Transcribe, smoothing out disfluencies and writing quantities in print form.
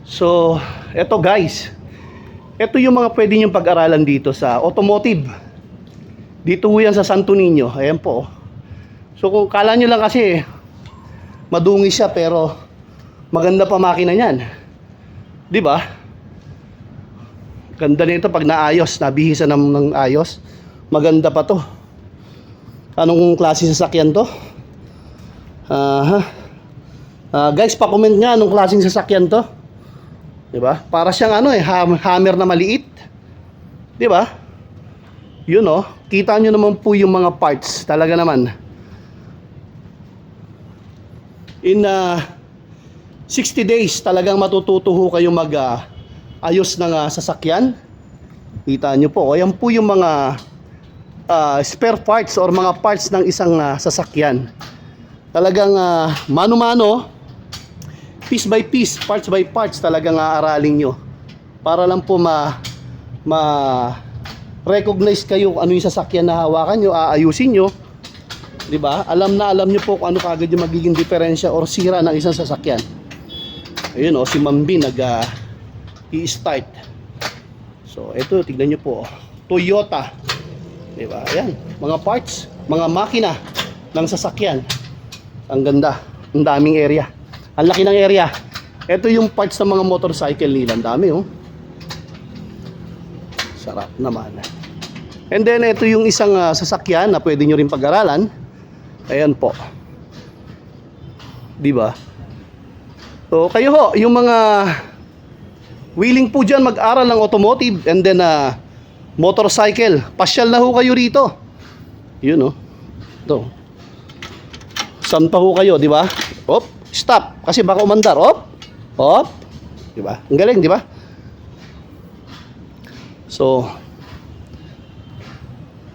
So, eto guys. Ito yung mga pwede niyong pag-aralan dito sa automotive. Dito ho yan sa Santo Niño. Ayan po. So, kung kala nyo lang kasi madungi siya pero maganda pa makina niyan. 'Di ba? Ganda nito pag naayos, nabihisan ng ayos. Maganda pa 'to. Anong klase sasakyan 'to? Guys, pa-comment nga anong klaseng sasakyan 'to. 'Di ba? Para siyang hammer na maliit. 'Di ba? Yun oh, kita nyo naman po yung mga parts. Talaga naman. In 60 days talagang matututo ho kayo ayos ng sasakyan. Kita nyo po, ayan po yung mga spare parts or mga parts ng isang sasakyan. Talagang mano-mano, piece by piece, parts by parts talagang aaralin nyo para lang po recognize kayo kung ano yung sasakyan na hawakan nyo, aayusin nyo. 'Di ba? Alam nyo po kung ano kagad yung magiging diferensya or sira ng isang sasakyan. Ayun oh, si Mambi i-start. So, ito tignan nyo po. Toyota. 'Di ba? Ayan, mga parts, mga makina ng sasakyan. Ang ganda, ang daming area. Ang laki ng area. Ito yung parts ng mga motorcycle nila, ang dami oh. Sarap naman. And then ito yung isang sasakyan na pwede nyo rin pag-aralan. Ayan po. 'Di ba? So kayo ho, yung mga willing po diyan mag-aral ng automotive and then motorcycle, pasyal na ho kayo rito. Yun oh. Ito. Saan pa ho kayo, 'di ba? Op, stop kasi baka umandar. Op. Op. 'Di ba? Ang galing, 'di ba? So